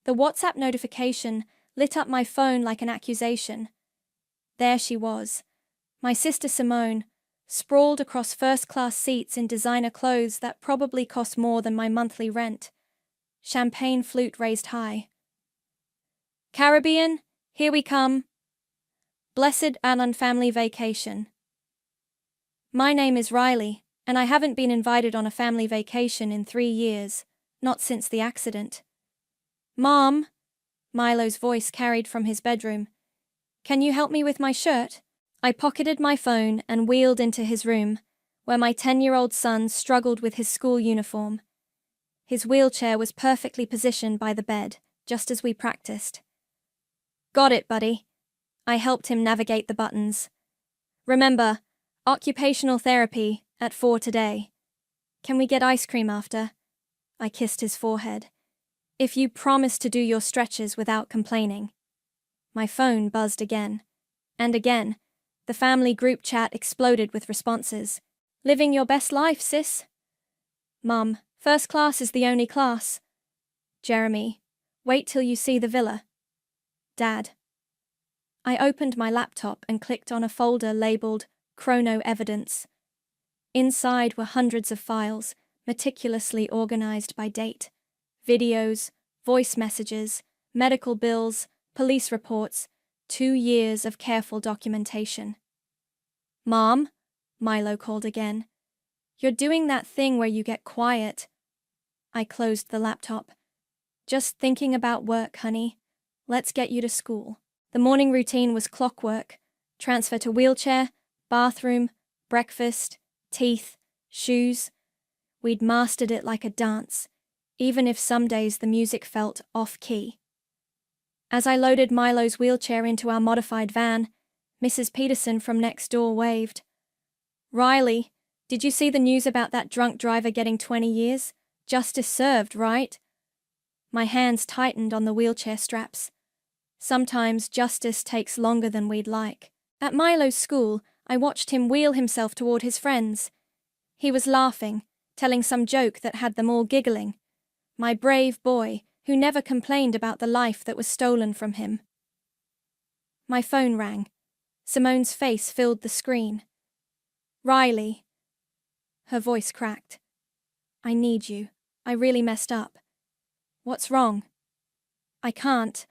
The WhatsApp notification lit up my phone like an accusation. There she was, my sister Simone, sprawled across first-class seats in designer clothes that probably cost more than my monthly rent. Champagne flute raised high. Caribbean, here we come. Blessed Alan family vacation. My name is Riley, and I haven't been invited on a family vacation in 3 years, not since the accident. Mom, Milo's voice carried from his bedroom. Can you help me with my shirt? I pocketed my phone and wheeled into his room, where my 10-year-old son struggled with his school uniform. His wheelchair was perfectly positioned by the bed, just as we practiced. Got it, buddy. I helped him navigate the buttons. Remember, occupational therapy at 4 today. Can we get ice cream after? I kissed his forehead. If you promise to do your stretches without complaining. My phone buzzed again. And again, the family group chat exploded with responses. Living your best life, sis. Mum, first class is the only class. Jeremy, wait till you see the villa. Dad. I opened my laptop and clicked on a folder labeled Chrono Evidence. Inside were hundreds of files, meticulously organized by date. Videos, voice messages, medical bills, police reports, 2 years of careful documentation. Mom, Milo called again. You're doing that thing where you get quiet. I closed the laptop. Just thinking about work, honey. Let's get you to school. The morning routine was clockwork. Transfer to wheelchair, bathroom, breakfast, teeth, shoes. We'd mastered it like a dance, even if some days the music felt off-key. As I loaded Milo's wheelchair into our modified van, Mrs. Peterson from next door waved. Riley, did you see the news about that drunk driver getting 20 years? Justice served, right? My hands tightened on the wheelchair straps. Sometimes justice takes longer than we'd like. At Milo's school, I watched him wheel himself toward his friends. He was laughing, telling some joke that had them all giggling. My brave boy, who never complained about the life that was stolen from him. My phone rang. Simone's face filled the screen. Riley. Her voice cracked. I need you. I really messed up. What's wrong? I can't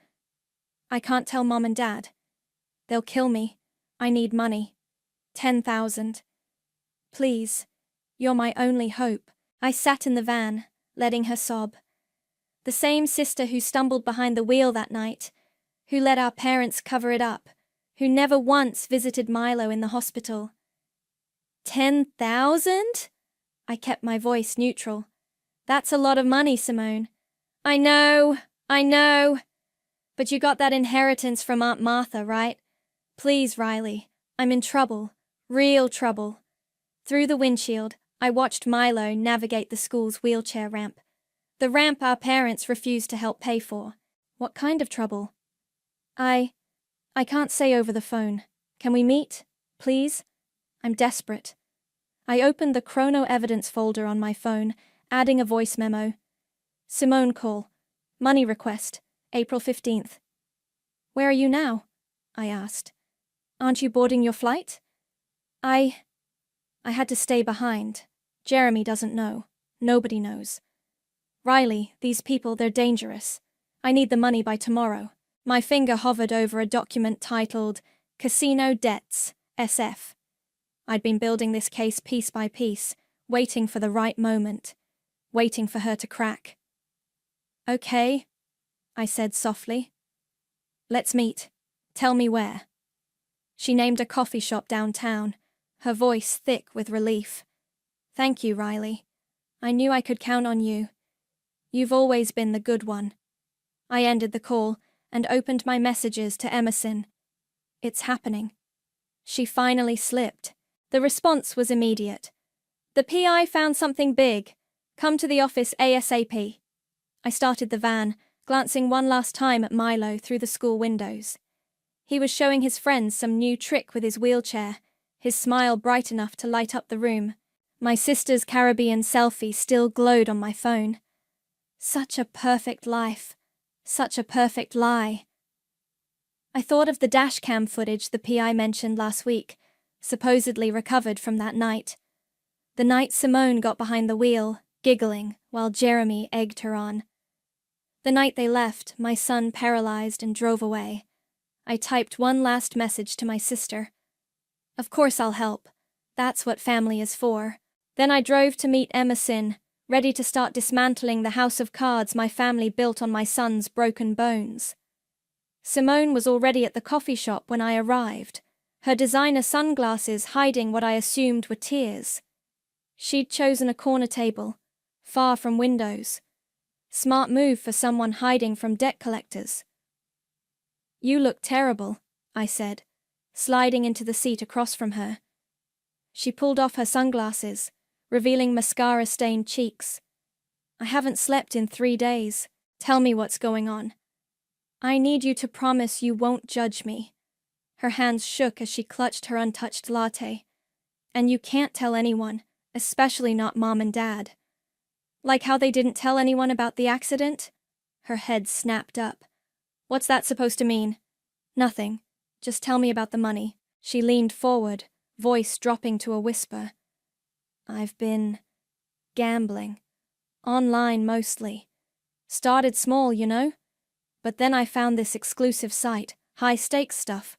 tell Mom and Dad. They'll kill me. I need money. 10,000. Please. You're my only hope. I sat in the van, letting her sob. The same sister who stumbled behind the wheel that night, who let our parents cover it up, who never once visited Milo in the hospital. 10,000? I kept my voice neutral. That's a lot of money, Simone. I know. But you got that inheritance from Aunt Martha, right? Please, Riley, I'm in trouble. Real trouble. Through the windshield, I watched Milo navigate the school's wheelchair ramp. The ramp our parents refused to help pay for. What kind of trouble? I can't say over the phone. Can we meet, please? I'm desperate. I opened the Chrono Evidence folder on my phone, adding a voice memo. Simone call. Money request. April 15th. Where are you now? I asked. Aren't you boarding your flight? I had to stay behind. Jeremy doesn't know. Nobody knows. Riley, these people, they're dangerous. I need the money by tomorrow. My finger hovered over a document titled Casino Debts, SF. I'd been building this case piece by piece, waiting for the right moment, waiting for her to crack. Okay, I said softly. Let's meet. Tell me where. She named a coffee shop downtown, her voice thick with relief. Thank you, Riley. I knew I could count on you. You've always been the good one. I ended the call and opened my messages to Emerson. It's happening. She finally slipped. The response was immediate. The PI found something big. Come to the office ASAP. I started the van, glancing one last time at Milo through the school windows. He was showing his friends some new trick with his wheelchair, his smile bright enough to light up the room. My sister's Caribbean selfie still glowed on my phone. Such a perfect life. Such a perfect lie. I thought of the dashcam footage the PI mentioned last week, supposedly recovered from that night. The night Simone got behind the wheel, giggling, while Jeremy egged her on. The night they left, my son paralyzed and drove away. I typed one last message to my sister. Of course I'll help. That's what family is for. Then I drove to meet Emerson, ready to start dismantling the house of cards my family built on my son's broken bones. Simone was already at the coffee shop when I arrived, her designer sunglasses hiding what I assumed were tears. She'd chosen a corner table, far from windows. Smart move for someone hiding from debt collectors. You look terrible, I said, sliding into the seat across from her. She pulled off her sunglasses, revealing mascara-stained cheeks. I haven't slept in 3 days. Tell me what's going on. I need you to promise you won't judge me. Her hands shook as she clutched her untouched latte. And you can't tell anyone, especially not Mom and Dad. Like how they didn't tell anyone about the accident? Her head snapped up. What's that supposed to mean? Nothing. Just tell me about the money. She leaned forward, voice dropping to a whisper. I've been gambling. Online mostly. Started small, you know? But then I found this exclusive site, high-stakes stuff.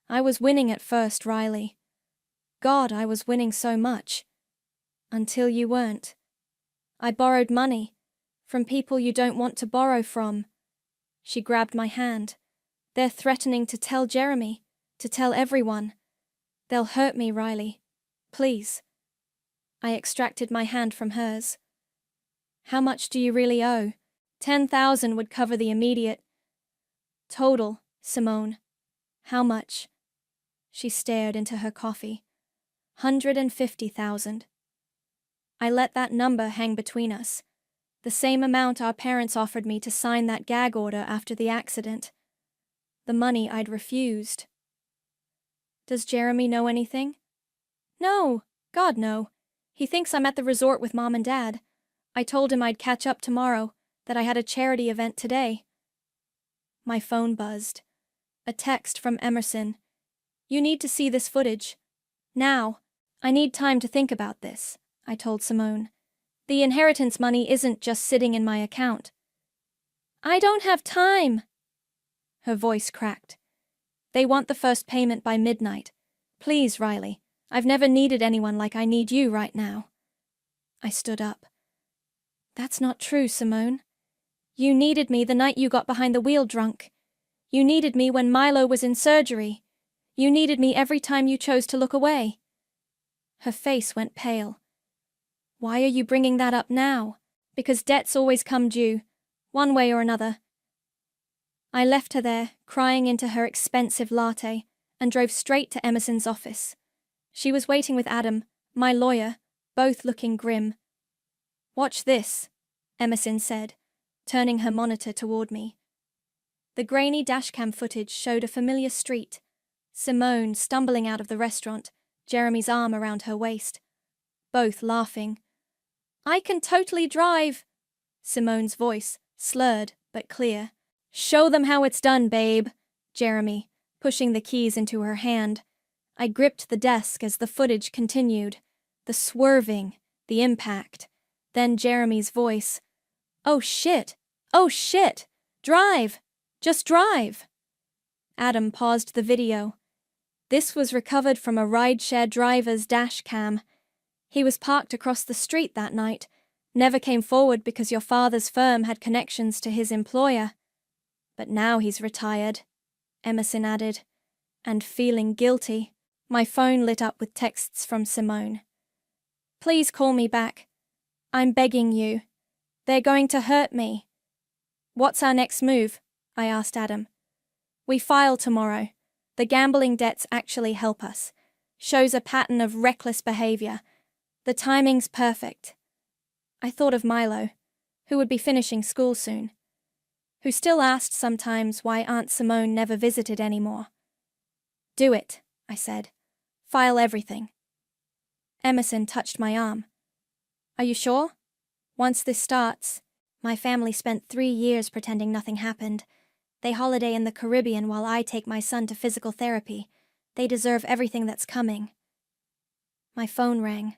I was winning at first, Riley. God, I was winning so much. Until you weren't. I borrowed money. From people you don't want to borrow from. She grabbed my hand. They're threatening to tell Jeremy, to tell everyone. They'll hurt me, Riley. Please. I extracted my hand from hers. How much do you really owe? 10,000 would cover the immediate. Total, Simone. How much? She stared into her coffee. 150,000. I let that number hang between us. The same amount our parents offered me to sign that gag order after the accident. The money I'd refused. Does Jeremy know anything? No, God no. He thinks I'm at the resort with Mom and Dad. I told him I'd catch up tomorrow, that I had a charity event today. My phone buzzed. A text from Emerson. You need to see this footage. Now. I need time to think about this, I told Simone. The inheritance money isn't just sitting in my account. I don't have time. Her voice cracked. They want the first payment by midnight. Please, Riley. I've never needed anyone like I need you right now. I stood up. That's not true, Simone. You needed me the night you got behind the wheel drunk. You needed me when Milo was in surgery. You needed me every time you chose to look away. Her face went pale. Why are you bringing that up now? Because debts always come due, one way or another. I left her there, crying into her expensive latte, and drove straight to Emerson's office. She was waiting with Adam, my lawyer, both looking grim. Watch this, Emerson said, turning her monitor toward me. The grainy dashcam footage showed a familiar street. Simone stumbling out of the restaurant, Jeremy's arm around her waist. Both laughing. I can totally drive. Simone's voice, slurred but clear. Show them how it's done, babe. Jeremy, pushing the keys into her hand. I gripped the desk as the footage continued. The swerving, the impact. Then Jeremy's voice. Oh shit! Oh shit! Drive! Just drive! Adam paused the video. This was recovered from a rideshare driver's dash cam. He was parked across the street that night, never came forward because your father's firm had connections to his employer. But now he's retired, Emerson added, and feeling guilty. My phone lit up with texts from Simone. Please call me back. I'm begging you. They're going to hurt me. What's our next move? I asked Adam. We file tomorrow. The gambling debts actually help us. Shows a pattern of reckless behavior. The timing's perfect. I thought of Milo, who would be finishing school soon, who still asked sometimes why Aunt Simone never visited anymore. Do it, I said. File everything. Emerson touched my arm. Are you sure? Once this starts, My family spent 3 years pretending nothing happened. They holiday in the Caribbean while I take my son to physical therapy. They deserve everything that's coming. My phone rang.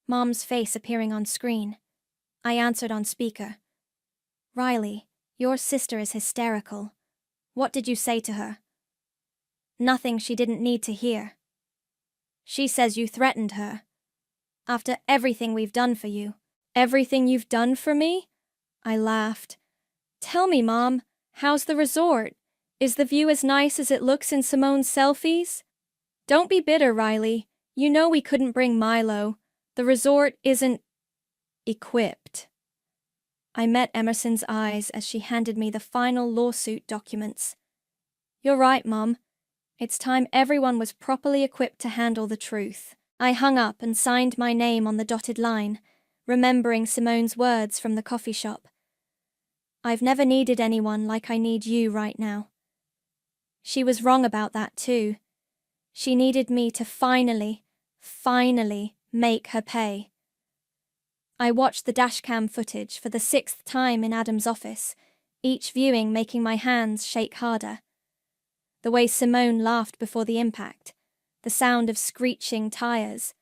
Mom's face appearing on screen. I answered on speaker. Riley, your sister is hysterical. What did you say to her? Nothing she didn't need to hear. She says you threatened her. After everything we've done for you. Everything you've done for me? I laughed. Tell me, Mom, how's the resort? Is the view as nice as it looks in Simone's selfies? Don't be bitter, Riley. You know we couldn't bring Milo. The resort isn't equipped. I met Emerson's eyes as she handed me the final lawsuit documents. You're right, Mom. It's time everyone was properly equipped to handle the truth. I hung up and signed my name on the dotted line, remembering Simone's words from the coffee shop. I've never needed anyone like I need you right now. She was wrong about that too. She needed me to finally make her pay. I watched the dashcam footage for the 6th time in Adam's office, each viewing making my hands shake harder. The way Simone laughed before the impact, the sound of screeching tires,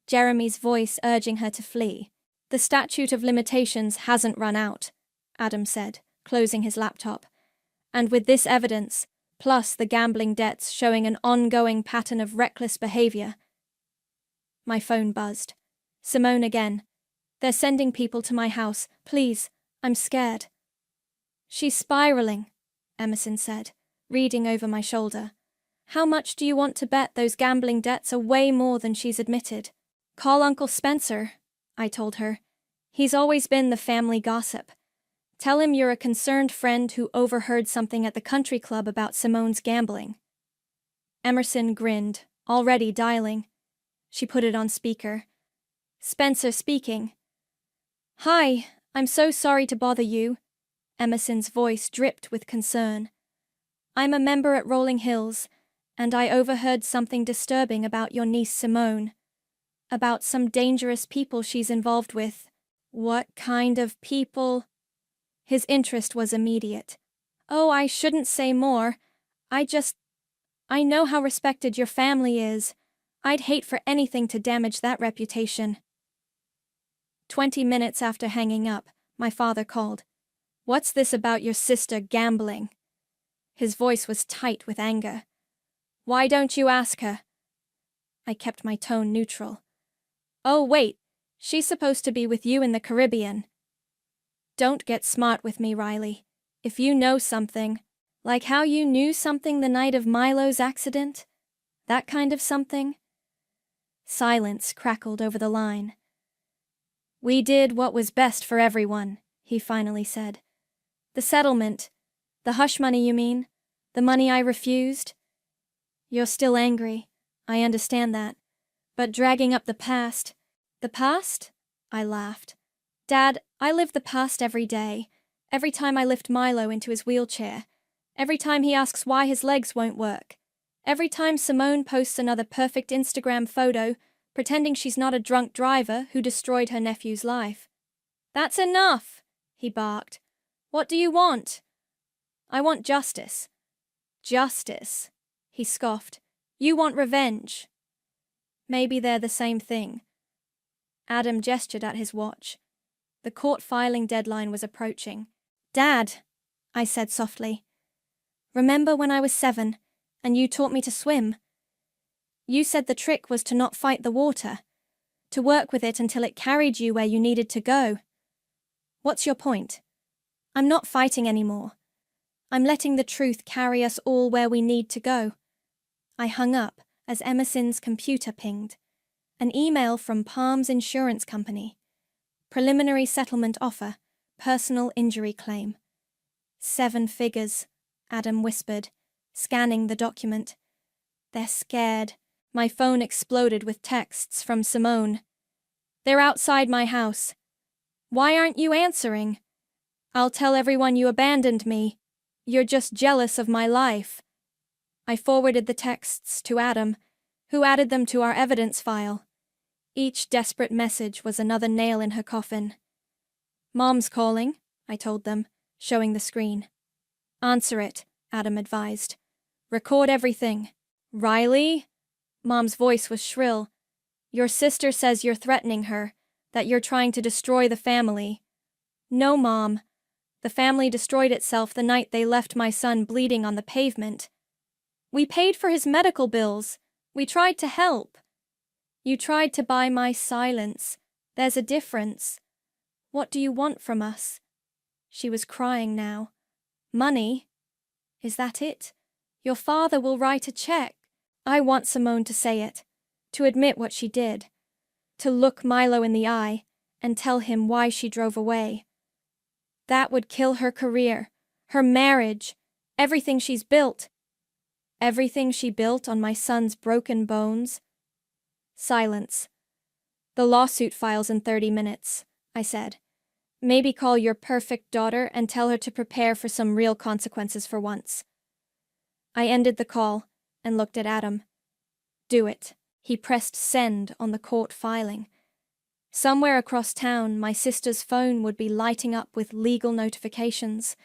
Jeremy's voice urging her to flee. The statute of limitations hasn't run out, Adam said, closing his laptop. And with this evidence, plus the gambling debts showing an ongoing pattern of reckless behavior. My phone buzzed. Simone again. They're sending people to my house. Please, I'm scared. She's spiraling, Emerson said, reading over my shoulder. How much do you want to bet those gambling debts are way more than she's admitted? Call Uncle Spencer, I told her. He's always been the family gossip. Tell him you're a concerned friend who overheard something at the country club about Simone's gambling. Emerson grinned, already dialing. She put it on speaker. Spencer speaking. Hi, I'm so sorry to bother you. Emerson's voice dripped with concern. I'm a member at Rolling Hills, and I overheard something disturbing about your niece Simone. About some dangerous people she's involved with. What kind of people? His interest was immediate. Oh, I shouldn't say more. I know how respected your family is. I'd hate for anything to damage that reputation. 20 minutes after hanging up, my father called. What's this about your sister gambling? His voice was tight with anger. Why don't you ask her? I kept my tone neutral. Oh, wait, she's supposed to be with you in the Caribbean. Don't get smart with me, Riley. If you know something, like how you knew something the night of Milo's accident, that kind of something. Silence crackled over the line. We did what was best for everyone, he finally said. The settlement, the hush money you mean, the money I refused. You're still angry, I understand that, but dragging up the past. The past? I laughed. Dad, I live the past every day. Every time I lift Milo into his wheelchair. Every time he asks why his legs won't work. Every time Simone posts another perfect Instagram photo, pretending she's not a drunk driver who destroyed her nephew's life. That's enough, he barked. What do you want? I want justice. Justice, he scoffed. You want revenge. Maybe they're the same thing. Adam gestured at his watch. The court filing deadline was approaching. Dad, I said softly. Remember when I was 7, and you taught me to swim? You said the trick was to not fight the water, to work with it until it carried you where you needed to go. What's your point? I'm not fighting anymore. I'm letting the truth carry us all where we need to go. I hung up as Emerson's computer pinged. An email from Palms Insurance Company. Preliminary settlement offer, personal injury claim. 7 figures, Adam whispered, scanning the document. They're scared. My phone exploded with texts from Simone. They're outside my house. Why aren't you answering? I'll tell everyone you abandoned me. You're just jealous of my life. I forwarded the texts to Adam, who added them to our evidence file. Each desperate message was another nail in her coffin. Mom's calling, I told them, showing the screen. Answer it, Adam advised. Record everything. Riley? Mom's voice was shrill. Your sister says you're threatening her, that you're trying to destroy the family. No, Mom. The family destroyed itself the night they left my son bleeding on the pavement. We paid for his medical bills. We tried to help. You tried to buy my silence. There's a difference. What do you want from us? She was crying now. Money? Is that it? Your father will write a check. I want Simone to say it, to admit what she did, to look Milo in the eye and tell him why she drove away. That would kill her career, her marriage, everything she's built. Everything she built on my son's broken bones. Silence. The lawsuit files in 30 minutes, I said. Maybe call your perfect daughter and tell her to prepare for some real consequences for once. I ended the call and looked at Adam. Do it. He pressed send on the court filing. Somewhere across town, my sister's phone would be lighting up with legal notifications.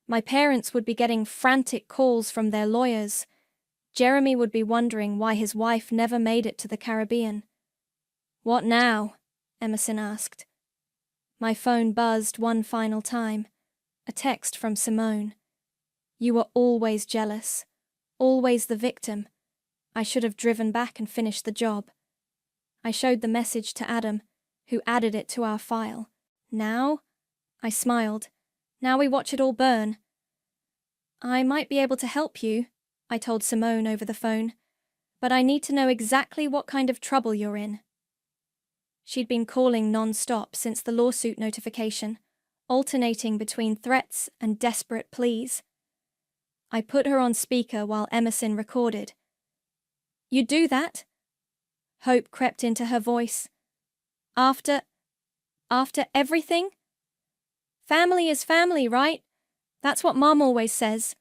My parents would be getting frantic calls from their lawyers. Jeremy would be wondering why his wife never made it to the Caribbean. What now? Emerson asked. My phone buzzed one final time. A text from Simone. You were always jealous. Always the victim. I should have driven back and finished the job. I showed the message to Adam, who added it to our file. Now? I smiled. Now we watch it all burn. I might be able to help you, I told Simone over the phone, but I need to know exactly what kind of trouble you're in. She'd been calling non-stop since the lawsuit notification, alternating between threats and desperate pleas. I put her on speaker while Emerson recorded. You'd do that? Hope crept into her voice. After everything? Family is family, right? That's what Mom always says.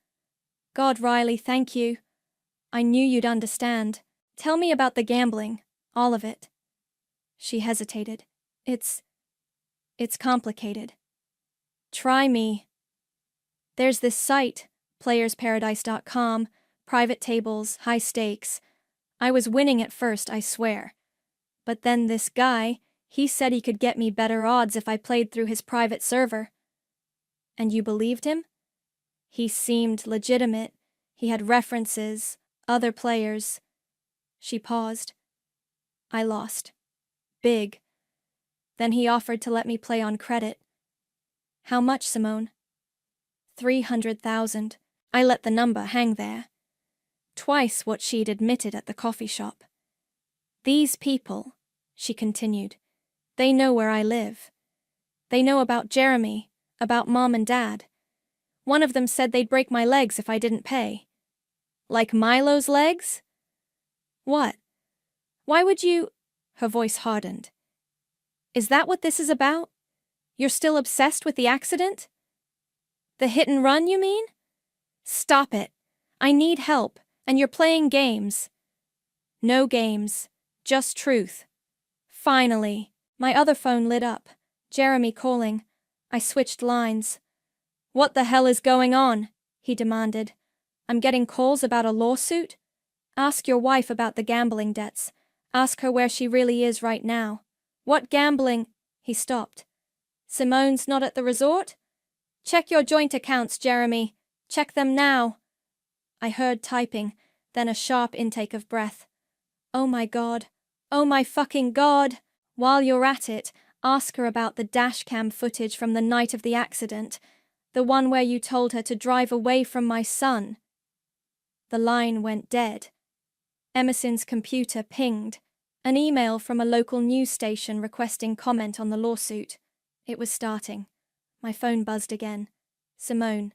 God, Riley, thank you. I knew you'd understand. Tell me about the gambling, all of it. She hesitated. It's complicated. Try me. There's this site, playersparadise.com, private tables, high stakes. I was winning at first, I swear. But then this guy, he said he could get me better odds if I played through his private server. And you believed him? He seemed legitimate. He had references, other players. She paused. I lost. Big. Then he offered to let me play on credit. How much, Simone? 300,000. I let the number hang there. Twice what she'd admitted at the coffee shop. These people, she continued, they know where I live. They know about Jeremy, about Mom and Dad. One of them said they'd break my legs if I didn't pay. Like Milo's legs? What? Why would you... Her voice hardened. Is that what this is about? You're still obsessed with the accident? The hit and run, you mean? Stop it. I need help, and you're playing games. No games, just truth. Finally, my other phone lit up. Jeremy calling. I switched lines. What the hell is going on? He demanded. I'm getting calls about a lawsuit? Ask your wife about the gambling debts. Ask her where she really is right now. What gambling? He stopped. Simone's not at the resort? Check your joint accounts, Jeremy. Check them now. I heard typing, then a sharp intake of breath. Oh my God. Oh my fucking God. While you're at it, ask her about the dashcam footage from the night of the accident, the one where you told her to drive away from my son. The line went dead. Emerson's computer pinged. An email from a local news station requesting comment on the lawsuit. It was starting. My phone buzzed again. Simone.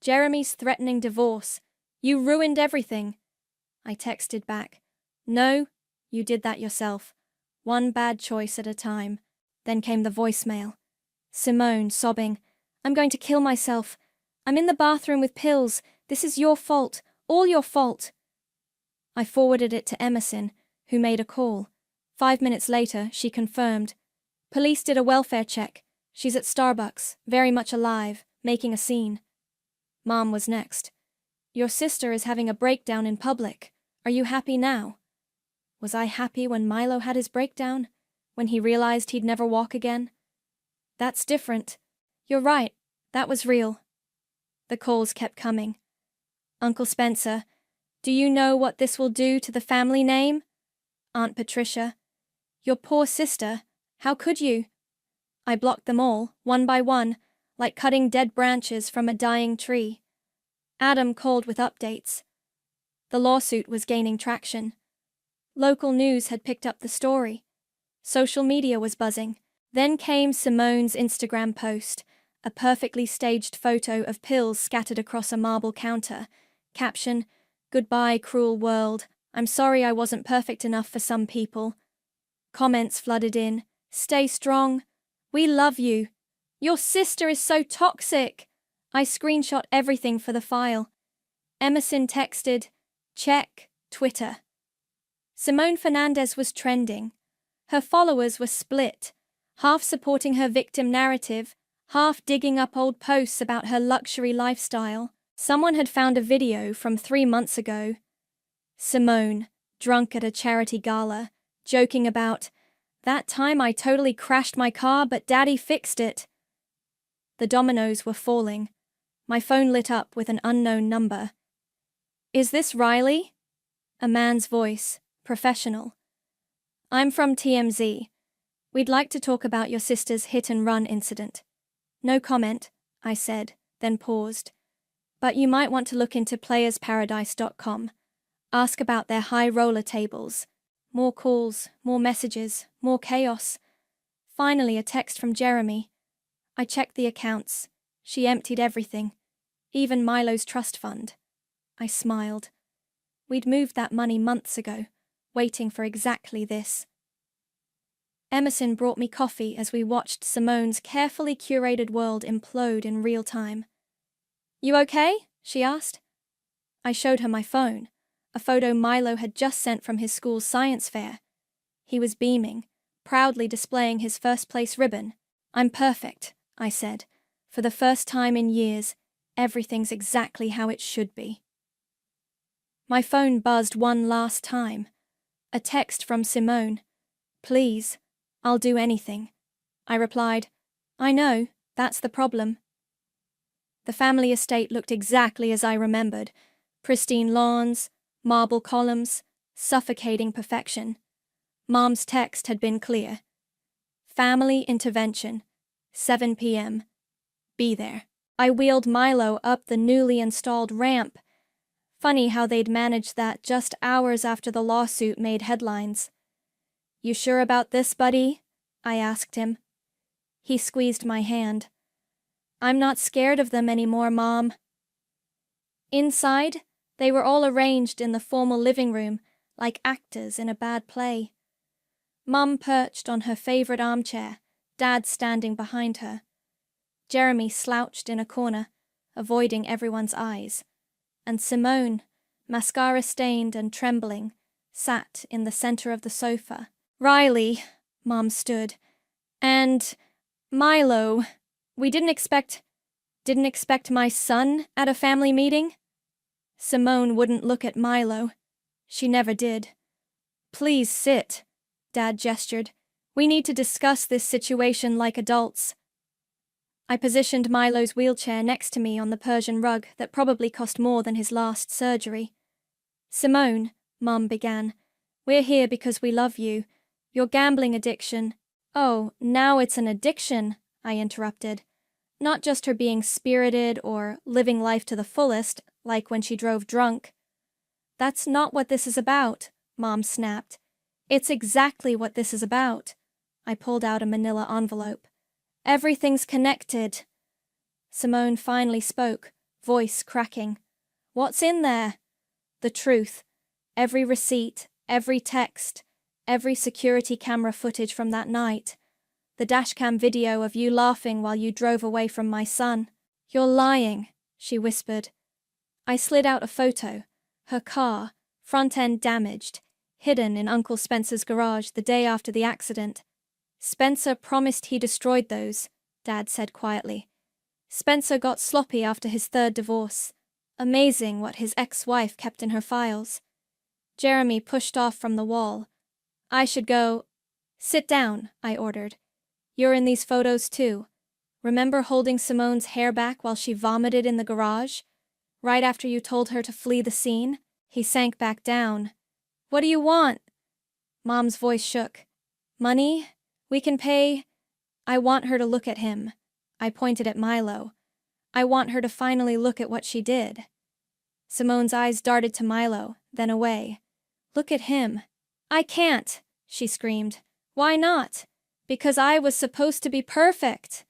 Jeremy's threatening divorce. You ruined everything. I texted back. No, you did that yourself. One bad choice at a time. Then came the voicemail. Simone, sobbing. I'm going to kill myself. I'm in the bathroom with pills. This is your fault. All your fault. I forwarded it to Emerson, who made a call. 5 minutes later, she confirmed. Police did a welfare check. She's at Starbucks, very much alive, making a scene. Mom was next. Your sister is having a breakdown in public. Are you happy now? Was I happy when Milo had his breakdown? When he realized he'd never walk again? That's different. You're right, that was real. The calls kept coming. Uncle Spencer, do you know what this will do to the family name? Aunt Patricia, your poor sister, how could you? I blocked them all, one by one, like cutting dead branches from a dying tree. Adam called with updates. The lawsuit was gaining traction. Local news had picked up the story. Social media was buzzing. Then came Simone's Instagram post, a perfectly staged photo of pills scattered across a marble counter. Caption, "Goodbye, cruel world. I'm sorry I wasn't perfect enough for some people." Comments flooded in. "Stay strong. We love you. Your sister is so toxic." I screenshot everything for the file. Emerson texted, "Check, Twitter." Simone Fernandez was trending. Her followers were split, half supporting her victim narrative, half digging up old posts about her luxury lifestyle. Someone had found a video from 3 months ago. Simone, drunk at a charity gala, joking about, "That time I totally crashed my car, but Daddy fixed it." The dominoes were falling. My phone lit up with an unknown number. "Is this Riley?" A man's voice, professional. "I'm from TMZ. We'd like to talk about your sister's hit-and-run incident." "No comment," I said, then paused. "But you might want to look into playersparadise.com. Ask about their high roller tables." More calls, more messages, more chaos. Finally, a text from Jeremy. I checked the accounts. She emptied everything, even Milo's trust fund. I smiled. We'd moved that money months ago, waiting for exactly this. Emerson brought me coffee as we watched Simone's carefully curated world implode in real time. "You okay?" she asked. I showed her my phone, a photo Milo had just sent from his school's science fair. He was beaming, proudly displaying his first-place ribbon. "I'm perfect," I said. "For the first time in years, everything's exactly how it should be." My phone buzzed one last time. A text from Simone. "Please, I'll do anything." I replied, "I know, that's the problem." The family estate looked exactly as I remembered. Pristine lawns, marble columns, suffocating perfection. Mom's text had been clear. "Family intervention, 7 p.m. Be there." I wheeled Milo up the newly installed ramp. Funny how they'd managed that just hours after the lawsuit made headlines. "You sure about this, buddy?" I asked him. He squeezed my hand. "I'm not scared of them anymore, Mom." Inside, they were all arranged in the formal living room, like actors in a bad play. Mum perched on her favorite armchair, Dad standing behind her. Jeremy slouched in a corner, avoiding everyone's eyes, and Simone, mascara-stained and trembling, sat in the center of the sofa. "Riley," Mom stood, "and Milo, we didn't expect my son at a family meeting." Simone wouldn't look at Milo. She never did. "Please sit," Dad gestured. "We need to discuss this situation like adults." I positioned Milo's wheelchair next to me on the Persian rug that probably cost more than his last surgery. "Simone," Mom began, "we're here because we love you. Your gambling addiction—" "Oh, now it's an addiction," I interrupted. "Not just her being spirited or living life to the fullest, like when she drove drunk." "That's not what this is about," Mom snapped. "It's exactly what this is about." I pulled out a manila envelope. "Everything's connected." Simone finally spoke, voice cracking. "What's in there?" "The truth. Every receipt, every text, every security camera footage from that night. The dashcam video of you laughing while you drove away from my son." "You're lying," she whispered. I slid out a photo. Her car, front end damaged, hidden in Uncle Spencer's garage the day after the accident. Spencer promised he destroyed those. Dad said quietly. Spencer got sloppy after his third divorce. Amazing what his ex-wife kept in her files. Jeremy pushed off from the wall. I should go. Sit down, I ordered. You're in these photos too. Remember holding Simone's hair back while she vomited in the garage? Right after you told her to flee the scene? He sank back down. What do you want? Mom's voice shook. Money? We can pay. I want her to look at him. I pointed at Milo. I want her to finally look at what she did. Simone's eyes darted to Milo, then away. Look at him. I can't, she screamed. Why not? Because I was supposed to be perfect.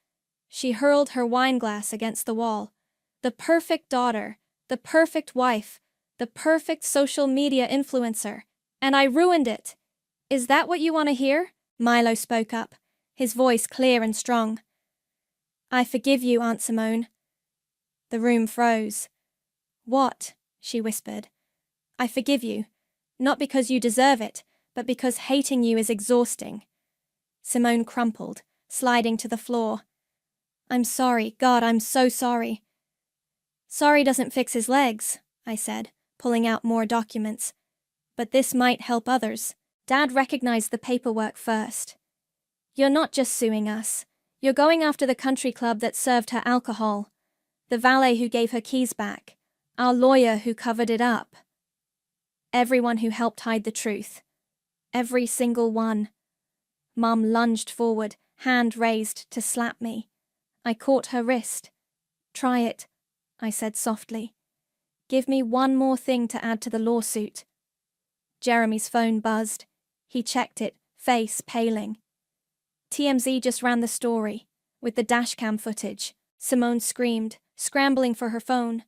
She hurled her wineglass against the wall. The perfect daughter, the perfect wife, the perfect social media influencer. And I ruined it. Is that what you want to hear? Milo spoke up, his voice clear and strong. I forgive you, Aunt Simone. The room froze. What? She whispered. I forgive you. Not because you deserve it, but because hating you is exhausting. Simone crumpled, sliding to the floor. I'm sorry, God, I'm so sorry. Sorry doesn't fix his legs, I said, pulling out more documents. But this might help others. Dad recognized the paperwork first. You're not just suing us. You're going after the country club that served her alcohol, the valet who gave her keys back, our lawyer who covered it up. Everyone who helped hide the truth. Every single one. Mom lunged forward, hand raised to slap me. I caught her wrist. Try it, I said softly. Give me one more thing to add to the lawsuit. Jeremy's phone buzzed. He checked it, face paling. TMZ just ran the story, with the dashcam footage. Simone screamed, scrambling for her phone.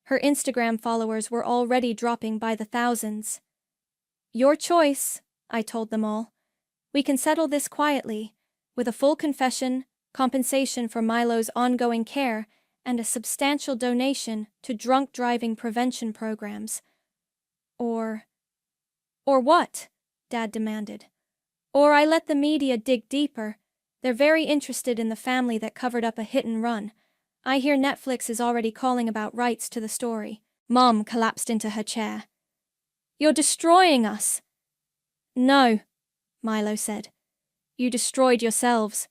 Her Instagram followers were already dropping by the thousands. Your choice, I told them all. We can settle this quietly, with a full confession, compensation for Milo's ongoing care, and a substantial donation to drunk driving prevention programs. Or what? Dad demanded. Or I let the media dig deeper. They're very interested in the family that covered up a hit and run. I hear Netflix is already calling about rights to the story. Mom collapsed into her chair. You're destroying us. No, Milo said. You destroyed yourselves.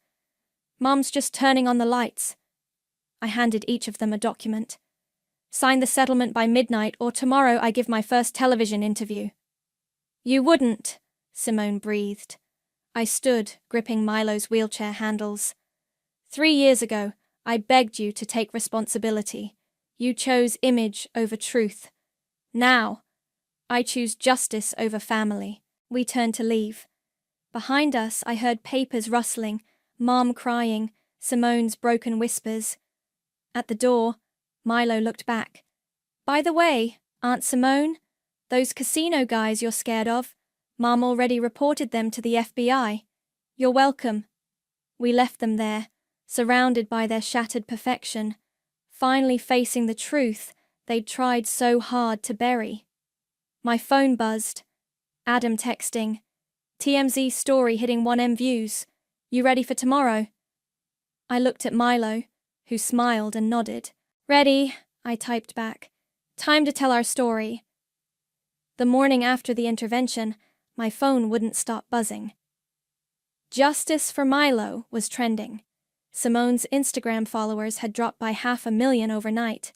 Mom's just turning on the lights. I handed each of them a document. Sign the settlement by midnight or tomorrow I give my first television interview. You wouldn't, Simone breathed. I stood, gripping Milo's wheelchair handles. 3 years ago, I begged you to take responsibility. You chose image over truth. Now, I choose justice over family. We turned to leave. Behind us, I heard papers rustling, Mom crying, Simone's broken whispers. At the door, Milo looked back. By the way, Aunt Simone, those casino guys you're scared of, Mom already reported them to the FBI. You're welcome. We left them there, surrounded by their shattered perfection, finally facing the truth they'd tried so hard to bury. My phone buzzed. Adam texting. TMZ story hitting 1M views. You ready for tomorrow? I looked at Milo, who smiled and nodded. Ready, I typed back. Time to tell our story. The morning after the intervention, my phone wouldn't stop buzzing. Justice for Milo was trending. Simone's Instagram followers had dropped by 500,000 overnight.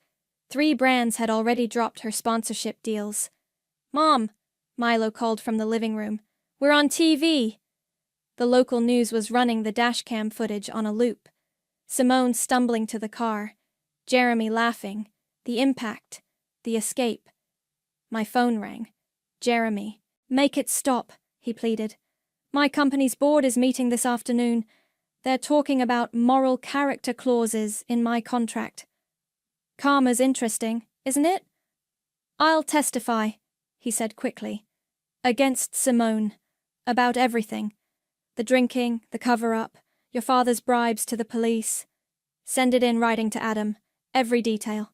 3 brands had already dropped her sponsorship deals. Mom, Milo called from the living room. We're on TV. The local news was running the dashcam footage on a loop. Simone stumbling to the car. Jeremy laughing. The impact. The escape. My phone rang. Jeremy. Make it stop, he pleaded. My company's board is meeting this afternoon. They're talking about moral character clauses in my contract. Karma's interesting, isn't it? I'll testify, he said quickly. Against Simone. About everything. The drinking, the cover-up, your father's bribes to the police. Send it in writing to Adam. Every detail.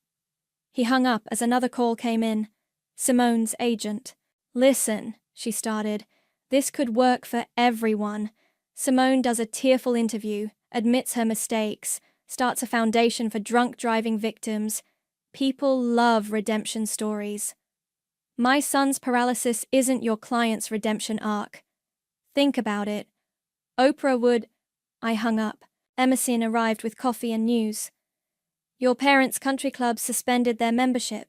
He hung up as another call came in. Simone's agent. Listen, she started. This could work for everyone. Simone does a tearful interview, admits her mistakes, starts a foundation for drunk driving victims. People love redemption stories. My son's paralysis isn't your client's redemption arc. Think about it. Oprah would. I hung up. Emerson arrived with coffee and news. Your parents' country club suspended their membership.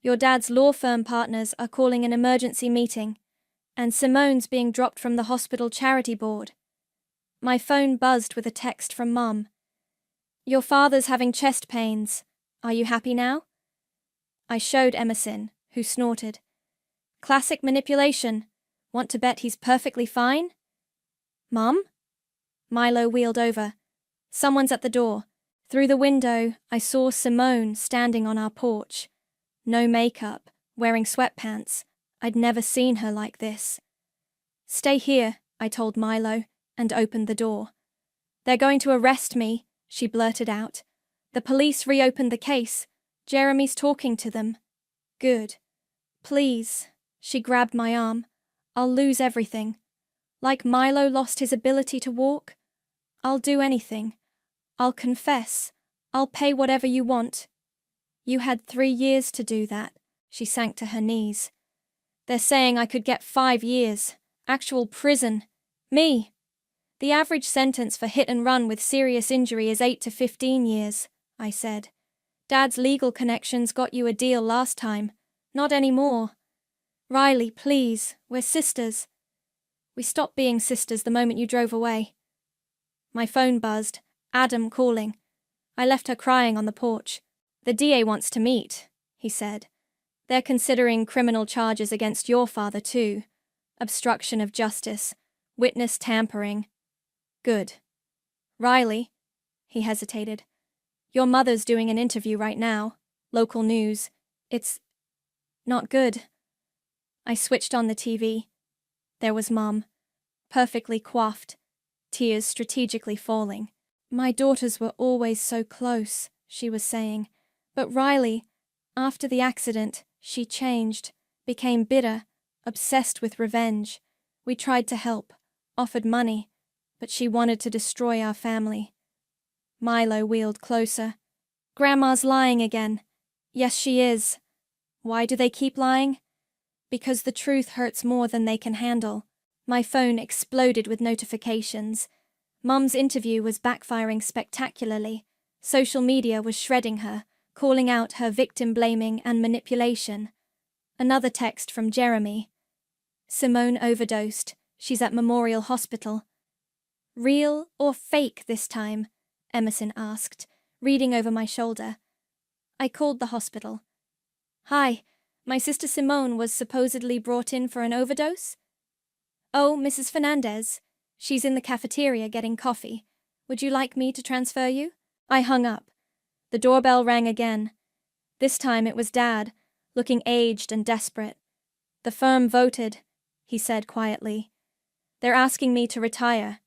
Your dad's law firm partners are calling an emergency meeting. And Simone's being dropped from the hospital charity board. My phone buzzed with a text from Mom. Your father's having chest pains. Are you happy now? I showed Emerson, who snorted. Classic manipulation. Want to bet he's perfectly fine? Mom? Milo wheeled over. Someone's at the door. Through the window, I saw Simone standing on our porch. No makeup, wearing sweatpants. I'd never seen her like this. Stay here, I told Milo, and opened the door. They're going to arrest me, she blurted out. The police reopened the case. Jeremy's talking to them. Good. Please. She grabbed my arm. I'll lose everything. Like Milo lost his ability to walk? I'll do anything. I'll confess. I'll pay whatever you want. You had 3 years to do that. She sank to her knees. They're saying I could get 5 years. Actual prison. Me. The average sentence for hit and run with serious injury is 8 to 15 years, I said. Dad's legal connections got you a deal last time. Not anymore. Riley, please, we're sisters. We stopped being sisters the moment you drove away. My phone buzzed. Adam calling. I left her crying on the porch. The DA wants to meet, he said. They're considering criminal charges against your father too. Obstruction of justice. Witness tampering. Good. Riley, he hesitated. Your mother's doing an interview right now. Local news. It's not good. I switched on the TV. There was Mom, perfectly coiffed, tears strategically falling. My daughters were always so close, she was saying. But Riley, after the accident, she changed, became bitter, obsessed with revenge. We tried to help, offered money, but she wanted to destroy our family. Milo wheeled closer. Grandma's lying again. Yes, she is. Why do they keep lying? Because the truth hurts more than they can handle. My phone exploded with notifications. Mum's interview was backfiring spectacularly. Social media was shredding her, calling out her victim blaming and manipulation. Another text from Jeremy. Simone overdosed. She's at Memorial Hospital. Real or fake this time? Emerson asked, reading over my shoulder. I called the hospital. Hi. My sister Simone was supposedly brought in for an overdose? Oh, Mrs. Fernandez. She's in the cafeteria getting coffee. Would you like me to transfer you? I hung up. The doorbell rang again. This time it was Dad, looking aged and desperate. The firm voted, he said quietly. They're asking me to retire.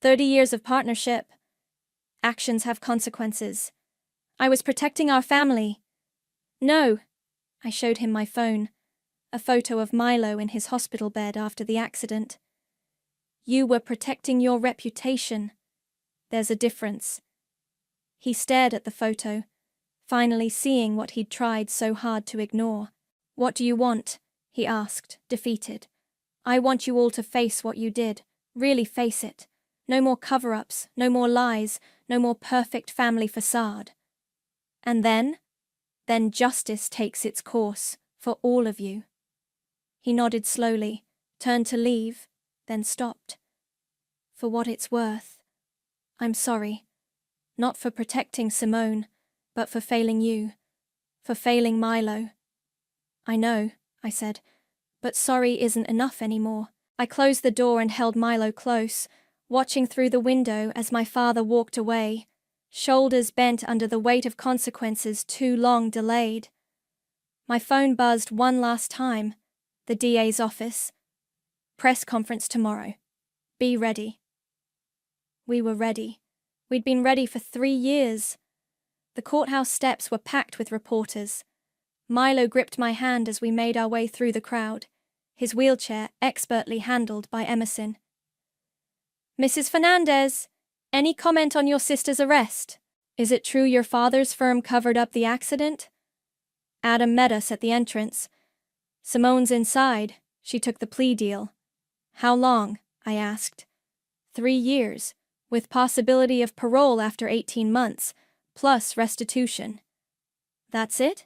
30 years of partnership. Actions have consequences. I was protecting our family. No. I showed him my phone, a photo of Milo in his hospital bed after the accident. You were protecting your reputation. There's a difference. He stared at the photo, finally seeing what he'd tried so hard to ignore. What do you want? He asked, defeated. I want you all to face what you did, really face it. No more cover-ups, no more lies, no more perfect family facade. And then justice takes its course for all of you. He nodded slowly, turned to leave, then stopped. For what it's worth, I'm sorry. Not for protecting Simone, but for failing you. For failing Milo. I know, I said, but sorry isn't enough anymore. I closed the door and held Milo close, watching through the window as my father walked away, shoulders bent under the weight of consequences too long delayed. My phone buzzed one last time. The DA's office. Press conference tomorrow. Be ready. We were ready. We'd been ready for 3 years. The courthouse steps were packed with reporters. Milo gripped my hand as we made our way through the crowd, his wheelchair expertly handled by Emerson. Mrs. Fernandez! Any comment on your sister's arrest? Is it true your father's firm covered up the accident? Adam met us at the entrance. Simone's inside. She took the plea deal. How long? I asked. 3 years, with possibility of parole after 18 months, plus restitution. That's it?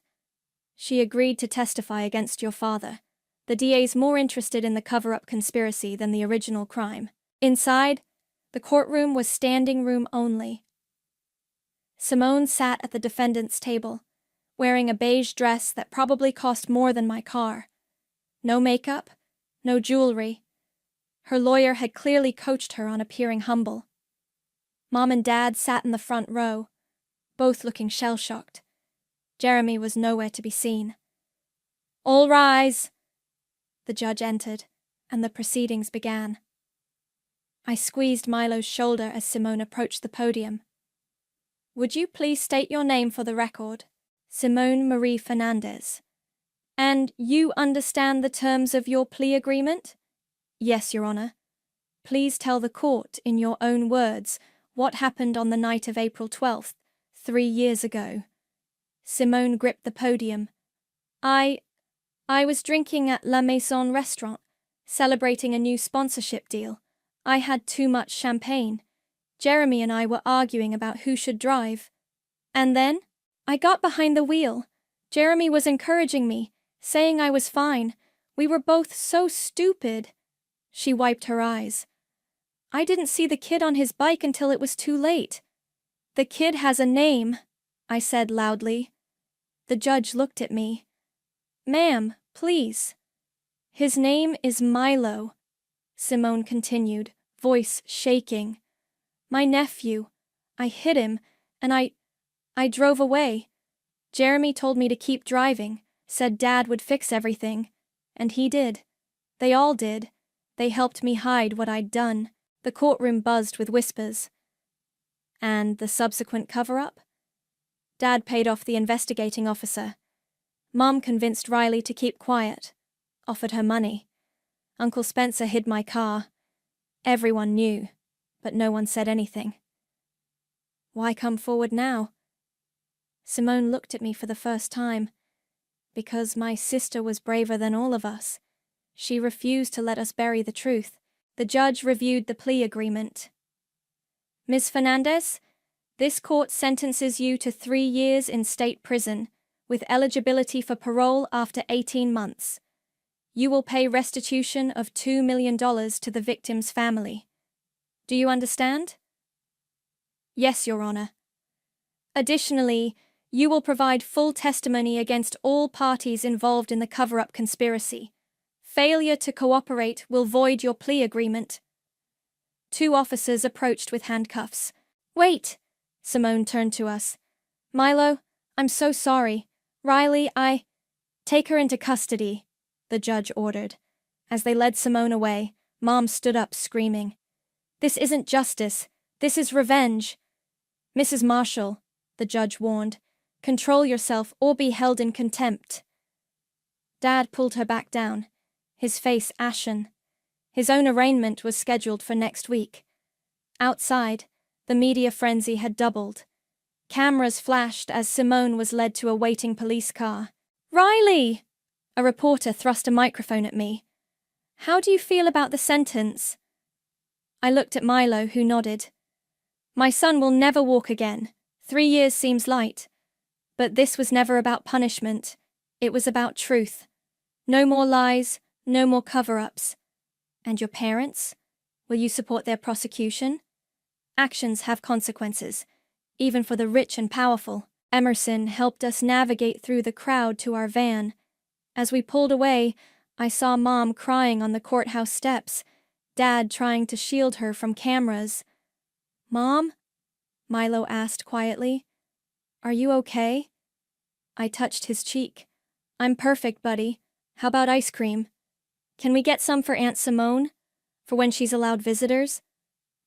She agreed to testify against your father. The DA's more interested in the cover-up conspiracy than the original crime. Inside, the courtroom was standing room only. Simone sat at the defendant's table, wearing a beige dress that probably cost more than my car. No makeup, no jewelry. Her lawyer had clearly coached her on appearing humble. Mom and Dad sat in the front row, both looking shell-shocked. Jeremy was nowhere to be seen. All rise! The judge entered, and the proceedings began. I squeezed Milo's shoulder as Simone approached the podium. Would you please state your name for the record? Simone Marie Fernandez. And you understand the terms of your plea agreement? Yes, Your Honor. Please tell the court, in your own words, what happened on the night of April 12th, 3 years ago. Simone gripped the podium. I was drinking at La Maison restaurant, celebrating a new sponsorship deal. I had too much champagne. Jeremy and I were arguing about who should drive. And then, I got behind the wheel. Jeremy was encouraging me, saying I was fine. We were both so stupid. She wiped her eyes. I didn't see the kid on his bike until it was too late. The kid has a name, I said loudly. The judge looked at me. Ma'am, please. His name is Milo, Simone continued, voice shaking. My nephew. I hit him, and I drove away. Jeremy told me to keep driving, said Dad would fix everything. And he did. They all did. They helped me hide what I'd done. The courtroom buzzed with whispers. And the subsequent cover-up? Dad paid off the investigating officer. Mom convinced Riley to keep quiet, offered her money. Uncle Spencer hid my car. Everyone knew, but no one said anything. Why come forward now? Simone looked at me for the first time. Because my sister was braver than all of us. She refused to let us bury the truth. The judge reviewed the plea agreement. Ms. Fernandez, this court sentences you to 3 years in state prison, with eligibility for parole after 18 months. You will pay restitution of $2 million to the victim's family. Do you understand? Yes, Your Honor. Additionally, you will provide full testimony against all parties involved in the cover-up conspiracy. Failure to cooperate will void your plea agreement. 2 officers approached with handcuffs. Wait! Simone turned to us. Milo, I'm so sorry. Riley, Take her into custody, the judge ordered. As they led Simone away, Mom stood up screaming. This isn't justice. This is revenge. Mrs. Marshall, the judge warned, control yourself or be held in contempt. Dad pulled her back down, his face ashen. His own arraignment was scheduled for next week. Outside, the media frenzy had doubled. Cameras flashed as Simone was led to a waiting police car. Riley! A reporter thrust a microphone at me. How do you feel about the sentence? I looked at Milo, who nodded. My son will never walk again. 3 years seems light. But this was never about punishment. It was about truth. No more lies, no more cover-ups. And your parents? Will you support their prosecution? Actions have consequences, even for the rich and powerful. Emerson helped us navigate through the crowd to our van. As we pulled away, I saw Mom crying on the courthouse steps, Dad trying to shield her from cameras. Mom? Milo asked quietly. Are you okay? I touched his cheek. I'm perfect, buddy. How about ice cream? Can we get some for Aunt Simone? For when she's allowed visitors?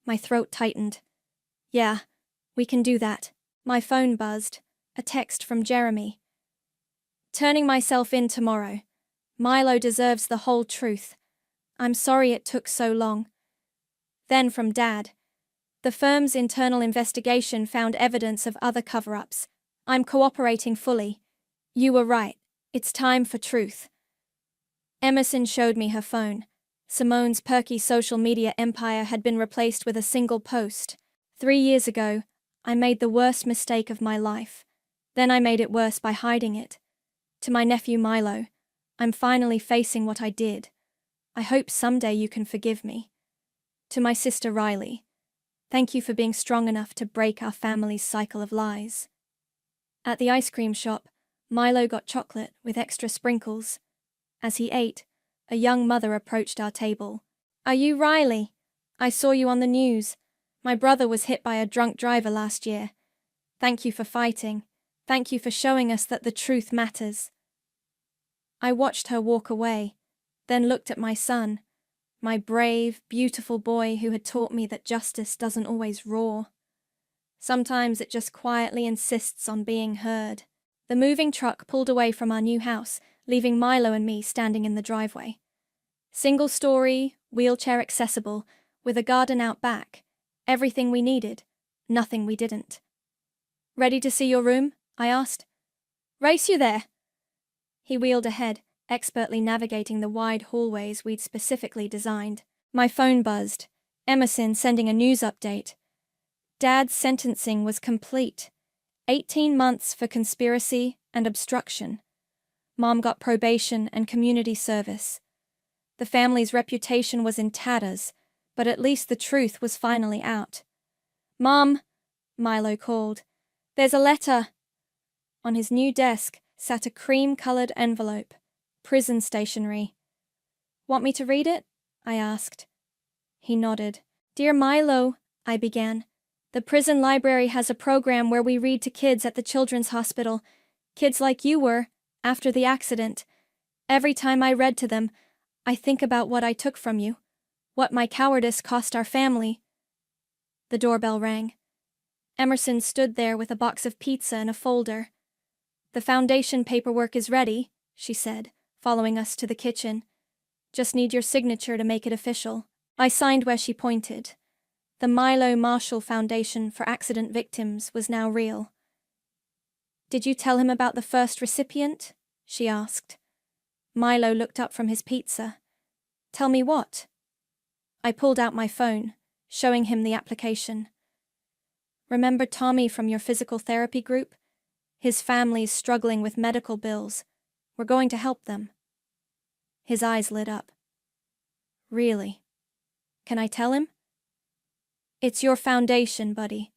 My throat tightened. Yeah, we can do that. My phone buzzed. A text from Jeremy. Turning myself in tomorrow. Milo deserves the whole truth. I'm sorry it took so long. Then from Dad. The firm's internal investigation found evidence of other cover-ups. I'm cooperating fully. You were right. It's time for truth. Emerson showed me her phone. Simone's perky social media empire had been replaced with a single post. 3 years ago, I made the worst mistake of my life. Then I made it worse by hiding it. To my nephew Milo, I'm finally facing what I did. I hope someday you can forgive me. To my sister Riley, thank you for being strong enough to break our family's cycle of lies. At the ice cream shop, Milo got chocolate with extra sprinkles. As he ate, a young mother approached our table. Are you Riley? I saw you on the news. My brother was hit by a drunk driver last year. Thank you for fighting. Thank you for showing us that the truth matters. I watched her walk away, then looked at my son, my brave, beautiful boy who had taught me that justice doesn't always roar. Sometimes it just quietly insists on being heard. The moving truck pulled away from our new house, leaving Milo and me standing in the driveway. Single-story, wheelchair accessible, with a garden out back. Everything we needed, nothing we didn't. Ready to see your room? I asked. Race you there. He wheeled ahead, expertly navigating the wide hallways we'd specifically designed. My phone buzzed. Emerson sending a news update. Dad's sentencing was complete. 18 months for conspiracy and obstruction. Mom got probation and community service. The family's reputation was in tatters, but at least the truth was finally out. Mom, Milo called. There's a letter. On his new desk sat a cream-colored envelope. Prison stationery. Want me to read it? I asked. He nodded. Dear Milo, I began. The prison library has a program where we read to kids at the children's hospital. Kids like you were, after the accident. Every time I read to them, I think about what I took from you. What my cowardice cost our family. The doorbell rang. Emerson stood there with a box of pizza and a folder. The foundation paperwork is ready, she said, following us to the kitchen. Just need your signature to make it official. I signed where she pointed. The Milo Marshall Foundation for Accident Victims was now real. Did you tell him about the first recipient? She asked. Milo looked up from his pizza. Tell me what? I pulled out my phone, showing him the application. Remember Tommy from your physical therapy group? His family's struggling with medical bills. We're going to help them. His eyes lit up. Really? Can I tell him? It's your foundation, buddy.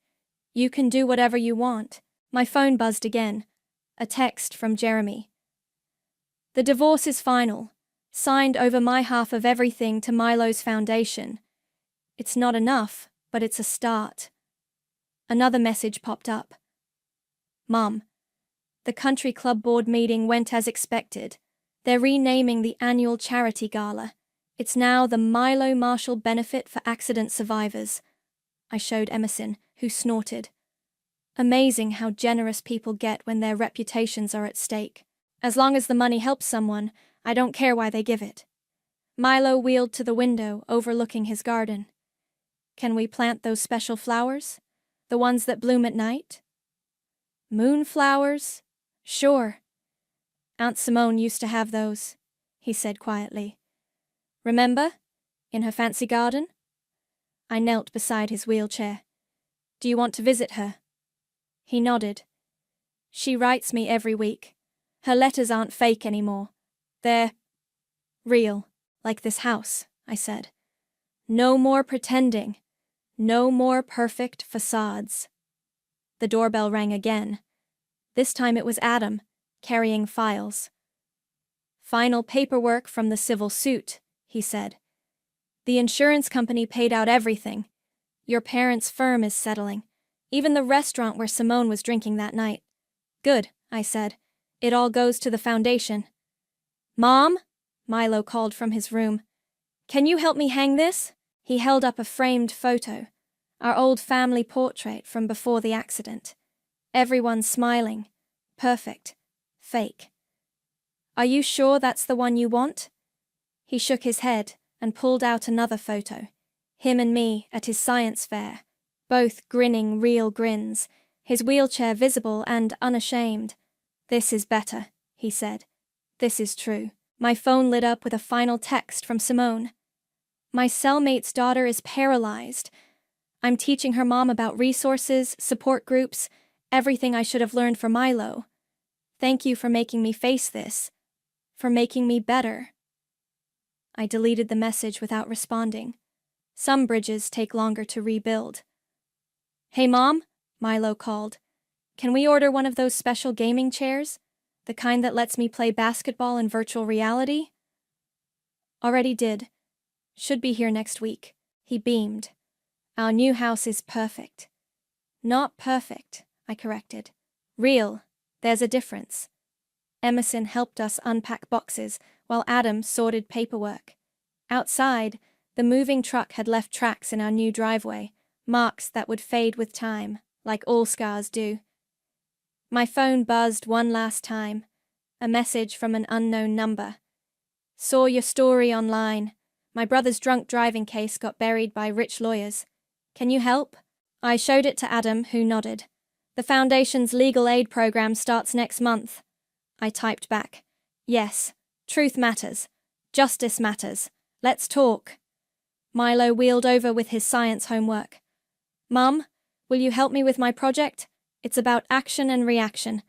You can do whatever you want. My phone buzzed again. A text from Jeremy. The divorce is final. Signed over my half of everything to Milo's foundation. It's not enough, but it's a start. Another message popped up. Mom, the country club board meeting went as expected. They're renaming the annual charity gala. It's now the Milo Marshall Benefit for Accident Survivors. I showed Emerson, who snorted. Amazing how generous people get when their reputations are at stake. As long as the money helps someone, I don't care why they give it. Milo wheeled to the window overlooking his garden. Can we plant those special flowers? The ones that bloom at night? Moonflowers? Sure. Aunt Simone used to have those, he said quietly. Remember? In her fancy garden? I knelt beside his wheelchair. Do you want to visit her? He nodded. She writes me every week. Her letters aren't fake anymore. They're real, like this house, I said. No more pretending. No more perfect facades. The doorbell rang again. This time it was Adam, carrying files. Final paperwork from the civil suit, he said. The insurance company paid out everything. Your parents' firm is settling. Even the restaurant where Simone was drinking that night. Good, I said. It all goes to the foundation. Mom? Milo called from his room. Can you help me hang this? He held up a framed photo, our old family portrait from before the accident. Everyone smiling. Perfect. Fake. Are you sure that's the one you want? He shook his head and pulled out another photo. Him and me at his science fair. both grinning real grins, his wheelchair visible and unashamed. "This is better," he said. "This is true." My phone lit up with a final text from Simone. "My cellmate's daughter is paralyzed. I'm teaching her mom about resources, support groups, everything I should have learned for Milo. Thank you for making me face this. For making me better." I deleted the message without responding. Some bridges take longer to rebuild. "Hey, Mom," Milo called. "Can we order one of those special gaming chairs? The kind that lets me play basketball in virtual reality?" "Already did. Should be here next week." He beamed. "Our new house is perfect." "Not perfect," I corrected. "Real. There's a difference." Emerson helped us unpack boxes while Adam sorted paperwork. Outside, the moving truck had left tracks in our new driveway, marks that would fade with time, like all scars do. My phone buzzed one last time. A message from an unknown number. "Saw your story online. My brother's drunk driving case got buried by rich lawyers. Can you help?" I showed it to Adam, who nodded. "The Foundation's legal aid program starts next month." I typed back. "Yes. Truth matters. Justice matters. Let's talk." Milo wheeled over with his science homework. "Mum, will you help me with my project? It's about action and reaction.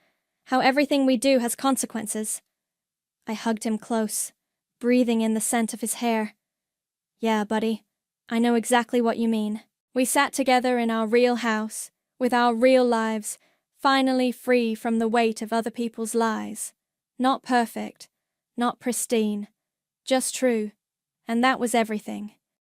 How everything we do has consequences." I hugged him close, breathing in the scent of his hair. "Yeah, buddy. I know exactly what you mean." We sat together in our real house, with our real lives, finally free from the weight of other people's lies. Not perfect, not pristine, just true, and that was everything.